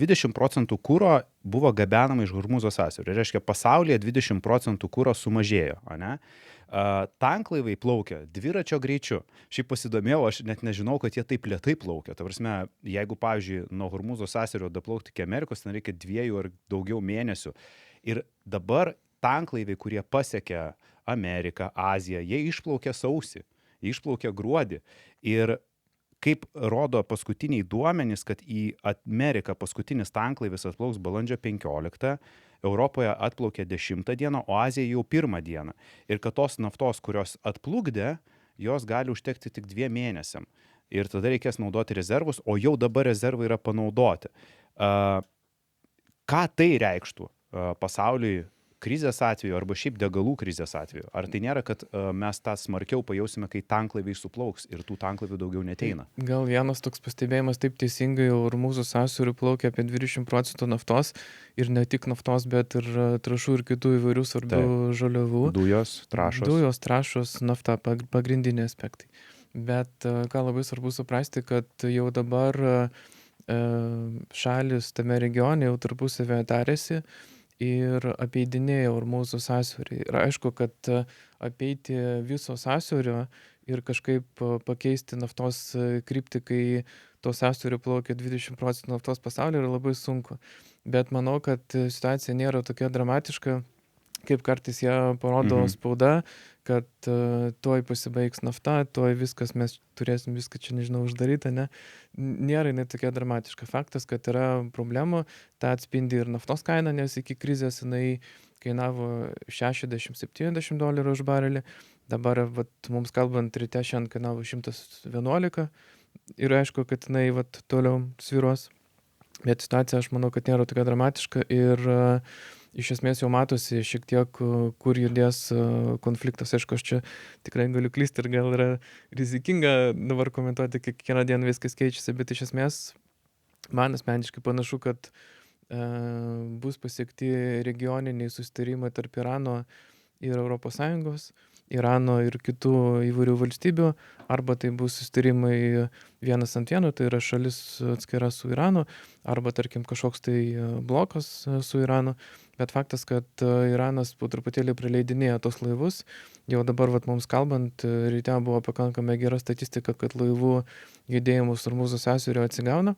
20% kuro buvo gabenama iš Hormūzo sąsiaurio. Reiškia, pasaulyje 20% kuro sumažėjo, ane? Tanklaivai plaukia dviračio greičiu. Šiaip pasidomėjau, aš net nežinau, kad jie taip lėtai plaukia. Ta prasme, jeigu, pavyzdžiui, nuo Hormūzo sąsiaurio daplaukti iki Amerikos, ten reikia 2 ar daugiau mėnesių. Ir dabar tanklaiviai, kurie pasiekia Ameriką, Aziją, jie išplaukia sausį, jie išplaukia gruodį. Ir kaip rodo paskutiniai duomenys, kad į Ameriką paskutinis tanklaivis atplauks balandžio 15, Europoje atplaukė 10 dieną, o Azija jau 1 dieną. Ir kad tos naftos, kurios atplukdė, jos gali užtekti tik 2 mėnesiam. Ir tada reikės naudoti rezervus, o jau dabar rezervai yra panaudoti. Ką tai reikštų pasauliui krizės atveju arba šiaip degalų krizės atveju? Ar tai nėra, kad mes tą smarkiau pajausime, kai tanklaiviai suplauks ir tų tanklaivių daugiau neteina? Gal vienas toks pastebėjimas, taip teisingai, Hormūzo sąsiauriu plaukia apie 20% naftos ir ne tik naftos, bet ir trąšų ir kitų įvairių svarbių žaliavų. Dujos, trąšos. Dujos, trąšos, nafta pagrindiniai aspektai. Bet ką labai svarbu suprasti, kad jau dabar šalis tame regione jau tarpusavėje tarėsi ir apeidinėja Hormūzo sąsiaurį. Ir aišku, kad apeiti viso sąsiaurio ir kažkaip pakeisti naftos kryptį, kai to sąsiaurio plaukia 20% naftos pasaulyje, yra labai sunku. Bet manau, kad situacija nėra tokia dramatiška, kaip kartais ją parodo spauda, kad tuoj pasibaigs nafta, tuoj viskas, mes turėsim viską čia, nežinau, uždarytą, ne? Nėra jinai tokia dramatiška. Faktas, kad yra problemų, tą atspindi ir naftos kaina, nes iki krizės jinai kainavo $60–70 už barelį. Dabar, mums kalbant, ryte šiandien kainavo 111 ir aišku, kad jinai toliau svyruos. Bet situacija, aš manau, kad nėra tokia dramatiška ir iš esmės jau matosi šiek tiek, kur judės konfliktas. Aišku, aš čia tikrai galiu klysti ir gal yra rizikinga dabar komentuoti, kiekvieną dieną viskas keičiasi, bet iš esmės man asmeniškai panašu, kad bus pasiekti regioniniai susitarimai tarp Irano ir ES, Irano ir kitų įvairių valstybių, arba tai bus susitarimai vienas ant vieno, tai yra šalis atskira su Iranu, arba tarkim kažkoks tai blokas su Iranu, bet faktas, kad Iranas po truputėlį prileidinėja tos laivus, jau dabar mums kalbant, ryte buvo pakankamai gera statistika, kad laivų judėjimus Hormūzo sąsiaurio atsigauna.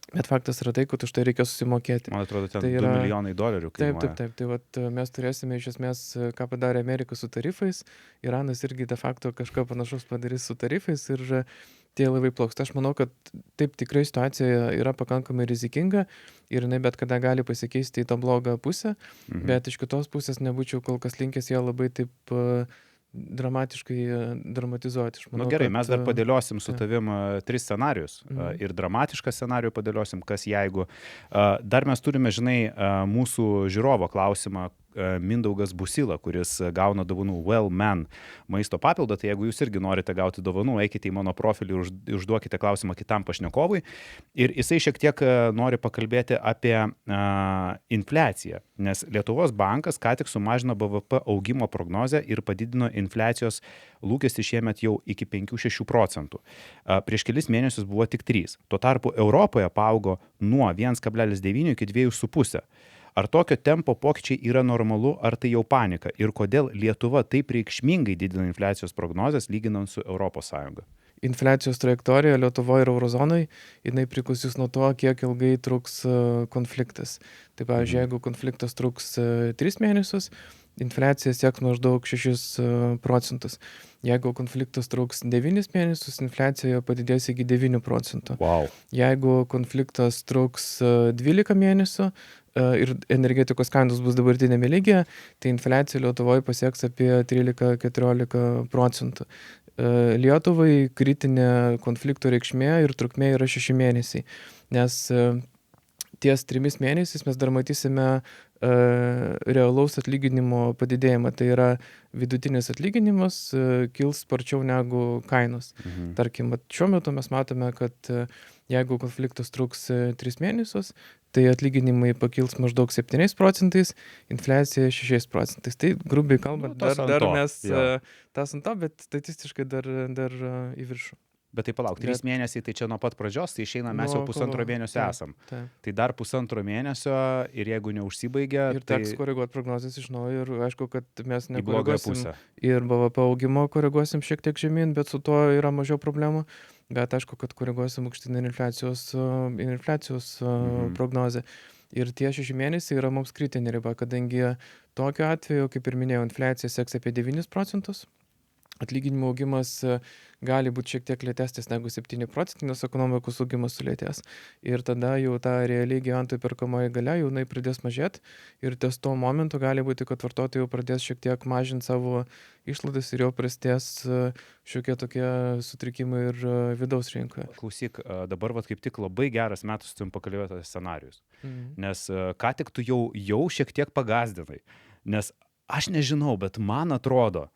Bet faktas yra tai, kad už tai reikia susimokėti. Man atrodo, ten tai $2 milijonai kainuoja. Taip. Tai mes turėsime iš esmės, ką padarė Amerika su tarifais. Iranas irgi de facto kažką panašaus padarys su tarifais ir tie laivai plauks. Aš manau, kad taip tikrai situacija yra pakankamai rizikinga ir jinai bet kada gali pasikeisti į tą blogą pusę, bet iš kitos pusės nebūčiau kol kas linkęs ją labai taip dramatiškai dramatizuoti. Manau, gerai, mes dar padėliosim su tavim 3 scenarius ir dramatišką scenarijų padėliosim, kas jeigu. Dar mes turime, žinai, mūsų žiūrovo klausimą, Mindaugas Busila, kuris gauna dovanų Well Man maisto papildą, tai jeigu jūs irgi norite gauti dovanų, eikite į mano profilį ir užduokite klausimą kitam pašnekovui. Ir jisai šiek tiek nori pakalbėti apie infliaciją, nes Lietuvos bankas ką tik sumažino BVP augimo prognozę ir padidino infliacijos lūkestį šiemet jau iki 5–6%. Prieš kelis mėnesius buvo tik 3%. Tuo tarpu Europoje paaugo nuo 1,9 iki 2,5%. Ar tokio tempo pokyčiai yra normalu, ar tai jau panika? Ir kodėl Lietuva taip reikšmingai didina infliacijos prognozes lyginant su ES? Infliacijos trajektorija Lietuvoje ir Eurozonai, jinai priklausys nuo to, kiek ilgai truks konfliktas. Tai pavyzdžiui, jeigu konfliktas truks 3 mėnesius, infliacija sieks maždaug 6%. Jeigu konfliktas truks 9 mėnesius, infliacija padidės iki 9%. Wow. Jeigu konfliktas truks 12 mėnesių ir energetikos kainos bus dabartinėme lygyje, tai infliacija Lietuvoje pasieks apie 13–14%. Lietuvai kritinė konflikto reikšmė ir trukmė yra 6 mėnesiai, nes ties 3 mėnesiais mes dar matysime realaus atlyginimo padidėjimą. Tai yra vidutinis atlyginimas kils sparčiau negu kainos. Tarkim, šiuo metu mes matome, kad jeigu konfliktas truks 3 mėnesius, tai atlyginimai pakils maždaug 7%, infliacija 6%. Tai grubiai kalbant, dar mes tas ant to, bet statistiškai dar į viršų. Bet tai palauk, 3 mėnesiai, tai čia nuo pat pradžios, tai išeina mes jau pusantro mėnesio esam. Tai dar pusantro mėnesio ir jeigu neužsibaigia, ir teks koreguoti prognozes iš naujo ir aišku, kad mes į blogąją nekoreguosim pusę. ir BVP augimo koreguosim šiek tiek žemyn, bet su tuo yra mažiau problemų. Bet aišku, kad koreguosim aukštyn ir infliacijos prognozę. Ir tie 6 mėnesiai yra mums kritinė riba, kadangi tokiu atveju, kaip ir minėjau, infliacija sieks apie 9%. Atlyginimų augimas gali būti šiek tiek lėtesnis negu 7%, nes ekonomikos augimas sulėtės. Ir tada jau ta realiai gyventojų perkamoji galia, jau jinai pradės mažėti. Ir ties to momentu gali būti, kad vartotojai jau pradės šiek tiek mažinti savo išlaidas ir jau prasidės šiokie tokie sutrikimai ir vidaus rinkoje. Klausyk, dabar kaip tik labai geras metas su pakalbėti apie scenarius. Nes ką tik tu jau šiek tiek pagazdinai. Nes aš nežinau, bet man atrodo,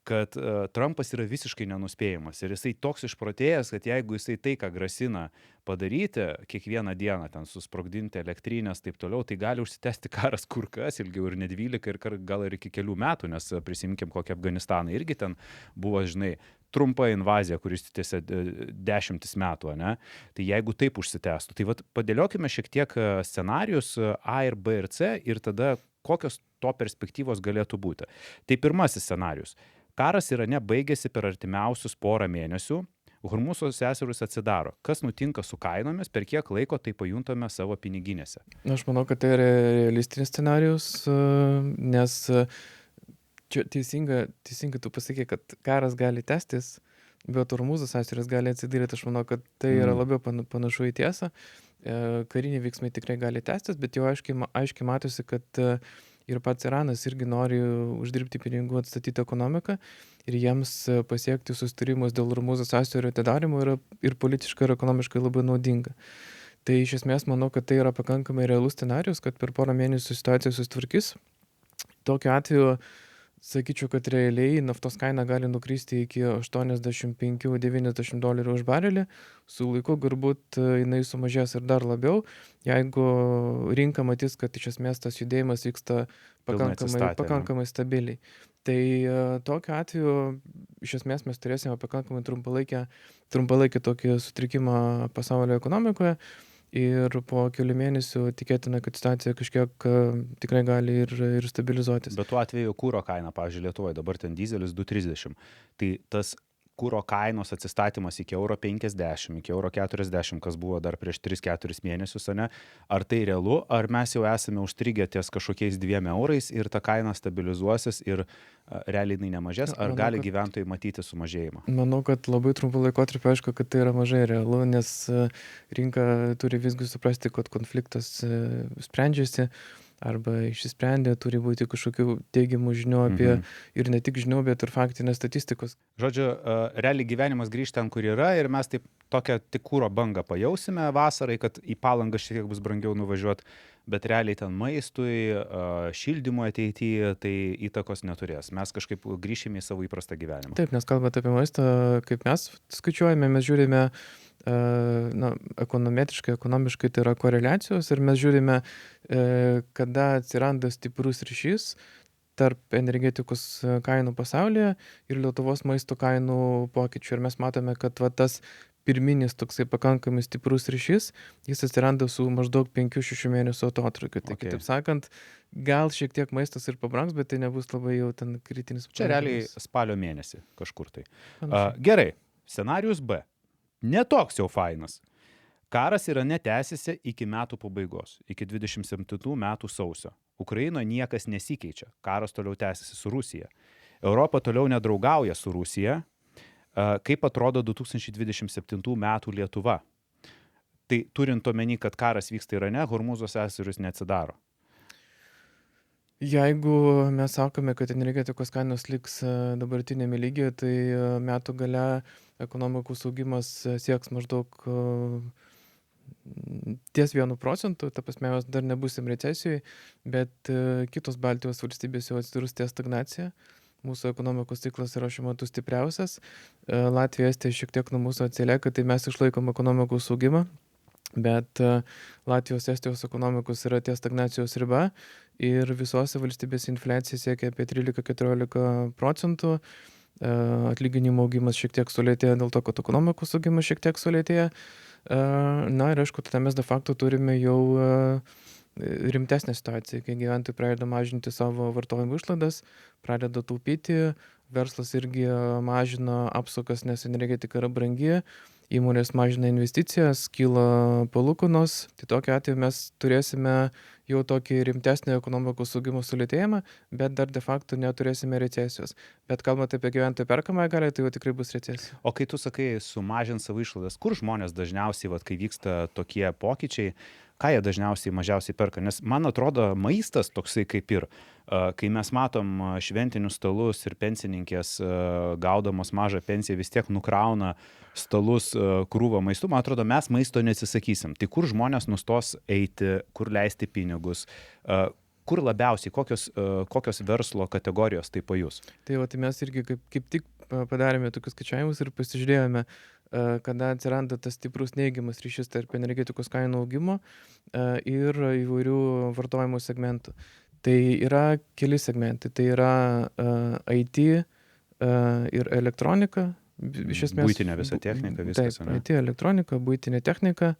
kad Trumpas yra visiškai nenuspėjimas ir jisai toks išprotėjęs, kad jeigu jisai tai, ką grasina padaryti, kiekvieną dieną ten susprogdinti elektrinės, taip toliau, tai gali užsitęsti karas kur kas ilgiau ir ne 12 ir gal ir iki kelių metų, nes prisimkim kokį Afganistaną, irgi ten buvo, žinai, trumpa invazija, kuris tęsė 10 metų, ne? Tai jeigu taip užsitęstų, tai padėliokime šiek tiek scenarius A ir B ir C ir tada kokios to perspektyvos galėtų būti. Tai pirmasis scenarius. Karas Irane baigėsi per artimiausius porą mėnesių, Hormuzo sąsiauris atsidaro. Kas nutinka su kainomis, per kiek laiko tai pajuntame savo piniginėse? Aš manau, kad tai yra realistinis scenarius, nes čia teisingai tu pasakė, kad karas gali tęstis, bet Hormuzo sąsiauris gali atsidaryti. Aš manau, kad tai yra labiau panašu į tiesą. Kariniai veiksmai tikrai gali tęstis, bet jau aiškiai matosi, kad ir pats Iranas irgi nori uždirbti pinigų, atstatyti ekonomiką ir jiems pasiekti susitarimus dėl Hormuzo sąsiaurio atidarymo yra ir politiškai, ir ekonomiškai labai naudinga. Tai iš esmės manau, kad tai yra pakankamai realus scenarius, kad per porą mėnesių situacija susitvarkys. Tokiu atveju sakyčiau, kad realiai naftos kaina gali nukristi iki $85–90 už barelį. Su laiku galbūt jinai sumažės ir dar labiau, jeigu rinka matys, kad iš esmės tas judėjimas vyksta pakankamai stabiliai. Tai tokiu atveju iš esmės mes turėsime pakankamai trumpalaikį tokį sutrikimą pasaulio ekonomikoje. Ir po kelių mėnesių tikėtina, kad situacija kažkiek tikrai gali ir stabilizuotis. Bet tuo atveju kūro kaina, pavyzdžiui, Lietuvoje dabar ten dizelis 2,30. Tai tas kūro kainos atsistatymas iki €50, iki €40, kas buvo dar prieš 3-4 mėnesius, ne? Ar tai realu, ar mes jau esame užstrigę ties kažkokiais €2 ir ta kaina stabilizuosis ir realiai jinai nemažės, ar gali gyventojai matyti sumažėjimą? Manau, kad labai trumpu laikotarpiu aišku, kad tai yra mažai realu, nes rinka turi visgi suprasti, kad konfliktas sprendžiasi arba išsisprendė, turi būti kažkokių teigiamų žinių apie ir ne tik žinių, bet ir faktinės statistikos. Žodžiu, realiai gyvenimas grįžta ten, kur yra ir mes taip tokią tik kūro bangą pajausime vasarai, kad į Palangą šiek tiek bus brangiau nuvažiuoti, bet realiai ten maistui, šildymui ateityje tai įtakos neturės. Mes kažkaip grįšime į savo įprastą gyvenimą. Taip, nes kalbant apie maistą, kaip mes skaičiuojame, mes žiūrime ekonometriškai, ekonomiškai tai yra koreliacijos ir mes žiūrime, kada atsiranda stiprus ryšys tarp energetikos kainų pasaulyje ir Lietuvos maisto kainų pokyčių. Ir mes matome, kad tas pirminis toksai pakankamai stiprus ryšys, jis atsiranda su maždaug 5-6 mėnesių atotrūkiu. Tai kitaip sakant, gal šiek tiek maistas ir pabrangs, bet tai nebus labai jau ten kritinis. Čia realiai spalio mėnesį kažkur tai. Gerai, scenarijus B. Netoks jau fainas. Karas Irane tęsiasi iki metų pabaigos, iki 27 metų sausio. Ukrainoje niekas nesikeičia. Karas toliau tęsiasi su Rusija. Europa toliau nedraugauja su Rusija. Kaip atrodo 2027 metų Lietuva? Tai turint omeny, kad karas vyksta Irane, Hormuzo sąsiauris neatsidaro. Jeigu mes sakome, kad energetikos kainos liks dabartinėme lygyje, tai metų gale ekonomikos augimas sieks maždaug ties 1%, ta prasme mes dar nebusim recesijoje, bet kitos Baltijos valstybės jau atsidurs ties stagnacija. Mūsų ekonomikos ciklas yra šiuo metu stipriausias. Latvija, Estija šiek tiek nuo mūsų atsilieka, tai mes išlaikom ekonomikos augimą, bet Latvijos, Estijos ekonomikos yra ties stagnacijos riba ir visose valstybės infliacija siekia apie 13-14%. atlyginimo augimas šiek tiek sulėtėja dėl to, kad ekonomikos augimas šiek tiek sulėtėja. Na ir aišku, tada mes de facto turime jau rimtesnę situaciją, kai gyventojai pradeda mažinti savo vartojimo išlaidas, pradeda taupyti, verslas irgi mažina apsukas, nes energetika yra brangi, įmonės mažina investicijas, kyla palūkanos, tai tokiu atveju mes turėsime jau tokį rimtesnį ekonomikos augimo sulėtėjimą, bet dar de facto neturėsime recesijos. Bet kalbant apie gyventojų perkamąją galią, tai jau tikrai bus recesija. O kai tu sakai sumažint savo išlaidas, kur žmonės dažniausiai, vat, kai vyksta tokie pokyčiai, ką jie dažniausiai mažiausiai perka? Nes man atrodo, maistas toksai kaip ir, kai mes matom šventinius stalus ir pensininkės gaudamos mažą pensiją vis tiek nukrauna stalus krūvą maistu, man atrodo, mes maisto neatsisakysim. Tai kur žmonės nustos eiti, kur leisti pinigus, kur labiausiai, kokios verslo kategorijos tai pajus? Tai mes irgi kaip tik padarėme tokius skaičiavimus ir pasižiūrėjome, kada atsiranda tas stiprus neigiamas ryšys tarp energetikos kainų augimo ir įvairių vartojimo segmentų. Tai yra keli segmentai, tai yra IT ir elektronika. Iš esmės, buitinė visa technika, viskas. Taip, IT, elektronika, buitinė technika,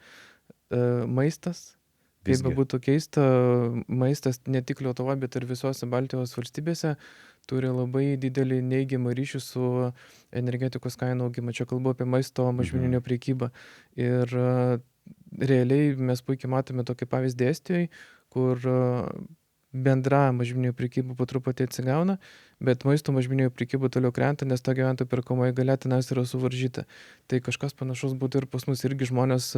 maistas. Kaip bebūtų keista, maistas ne tik Lietuvoje, bet ir visose Baltijos valstybėse turi labai didelį neigiamą ryšį su energetikos kainų augimu. Čia kalbu apie maisto mažmeninę prekybą. Ir realiai mes puikiai matome tokį pavyzdį Estijoje, kur bendra mažmeninė prekyba po truputį atsigauna, bet maisto mažmeninė prekyba toliau krenta, nes ta gyventojų perkamoji galia tenais yra suvaržyta. Tai kažkas panašus būtų ir pas mus, irgi žmonės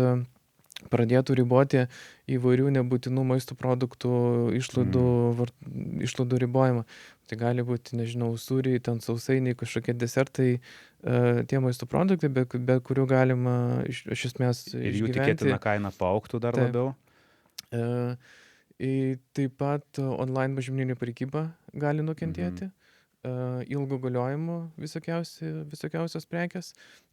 pradėtų riboti įvairių nebūtinų maisto produktų išlaidų ribojimą. Tai gali būti, nežinau, sūriai, ten sausainiai, kažkokie desertai, tie maisto produktai, be kurių galima iš esmės išgyventi. Ir jų tikėtina kaina paaugtų dar labiau? Taip pat online mažmeninė prekyba gali nukentėti. Ilgo galiojimo visokiausios prekės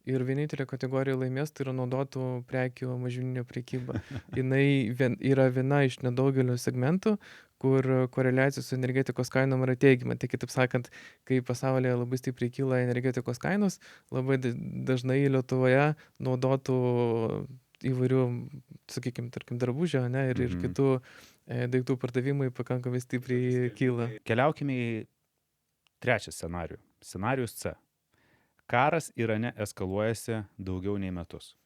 ir vienintelė kategorija laimės, tai yra naudotų prekių mažmeninė prekyba. Jinai yra viena iš nedaugelio segmentų, kur koreliacija su energetikos kainom yra teigiama. Tai kitaip sakant, kai pasaulyje labai stipriai kyla energetikos kainos, labai dažnai Lietuvoje naudotų įvairių, sakykime, tarkim, drabužio, ir kitų daiktų pardavimai pakankamai stipriai kyla. Keliaukime į trečią scenarijų. Scenarijus C. Karas Irane eskaluojasi daugiau nei metus.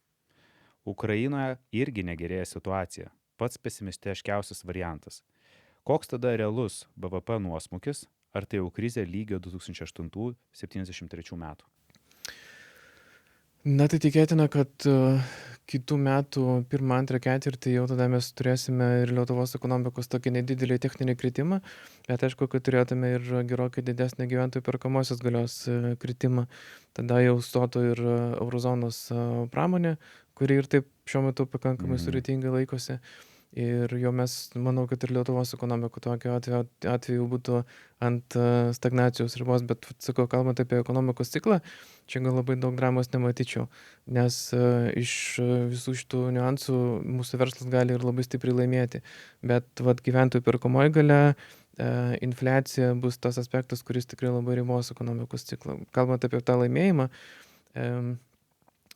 Ukrainoje irgi negerėja situacija. Pats pesimistiškiausias variantas. Koks tada realus BVP nuosmukis? Ar tai jau krizė lygio 2008-73 metų? Na, tai tikėtina, kad kitų metų pirmą, antrą ketvirtį jau tada mes turėsime ir Lietuvos ekonomikos tokį nedidelį techninį kritimą, bet aišku, kad turėtume ir gerokai didesnį gyventojų perkamosios galios kritimą. Tada jau stotų ir eurozonos pramonė, kuri ir taip šiuo metu pakankamai sudėtingai laikosi. Ir jau mes, manau, kad ir Lietuvos ekonomika tokiu atveju būtų ant stagnacijos ribos, bet, sakau, kalbant apie ekonomikos ciklą, čia gal labai daug dramos nematyčiau, nes iš visų šitų niuansų mūsų verslas gali ir labai stipriai laimėti. Bet gyventojų perkamoji galia, infliacija bus tas aspektas, kuris tikrai labai ribos ekonomikos ciklą. Kalbant apie tą laimėjimą,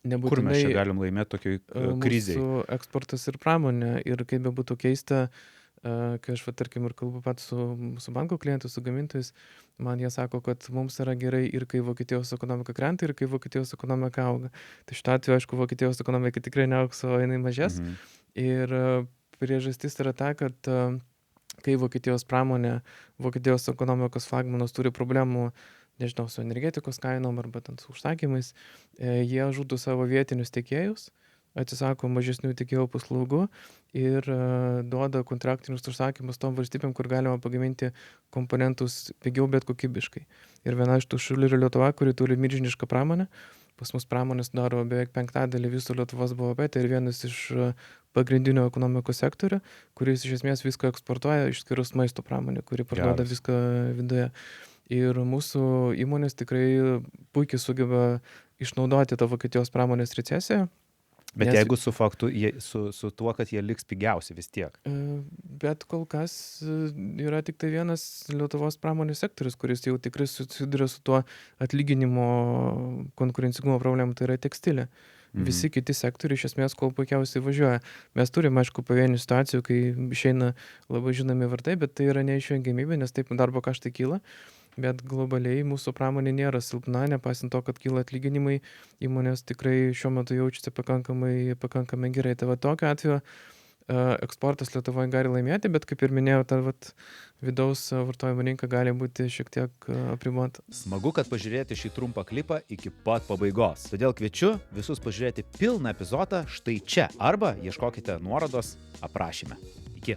nebūtinai, kur mes čia galim laimėti tokiai krizei? Mūsų eksportas ir pramonė. Ir kaip bebūtų keista, kai aš, tarkim, ir kalbu pat su banko klientais, su gamintojais, man jie sako, kad mums yra gerai ir kai Vokietijos ekonomika krenta, ir kai Vokietijos ekonomika auga. Tai šituo atveju, aišku, Vokietijos ekonomika tikrai neaugs, o jinai mažės. Ir priežastis yra ta, kad kai Vokietijos pramonė, Vokietijos ekonomikos flagmanas turi problemų, nežinau, su energetikos kainom arba su užsakymais, jie žudo savo vietinius tiekėjus, atsisako mažesnių tiekėjų paslaugų ir duoda kontraktinius užsakymus tom valstybėm, kur galima pagaminti komponentus pigiau, bet kokybiškai. Ir viena iš tų šalių yra Lietuva, kuri turi milžinišką pramonę. Pas mus pramonės daro beveik 5% viso Lietuvos BVP, tai ir vienas iš pagrindinių ekonomikos sektorių, kuris iš esmės viską eksportuoja, išskyrus maisto pramonę, kuri parduoda viską viduje. Ir mūsų įmonės tikrai puikiai sugeba išnaudoti tą Vokietijos pramonės recesiją Bet Nes- jeigu su faktu, su tuo, kad jie liks pigiausi vis tiek. Bet kol kas yra tik tai vienas Lietuvos pramonės sektorius, kuris jau tikrai susiduria su tuo atlyginimo konkurencingumo problemu, tai yra tekstilė. Visi kiti sektoriai iš esmės kol puikiausiai važiuoja. Mes turime, aišku, pavienių situacijų, kai išeina labai žinomi vardai, bet tai yra neišvengiamybė, nes taip darbo kaštai kyla. Bet globaliai mūsų pramonė nėra silpna, nepaisant to, kad kyla atlyginimai, įmonės tikrai šiuo metu jaučiasi pakankamai gerai. Tai va tokiu atveju eksportas Lietuvoje gali laimėti, bet kaip ir minėjau, ta vidaus vartojimo rinka gali būti šiek tiek apribota. Smagu, kad pažiūrėjote šį trumpą klipą iki pat pabaigos. Todėl kviečiu visus pažiūrėti pilną epizodą štai čia arba ieškokite nuorodos aprašyme. Iki.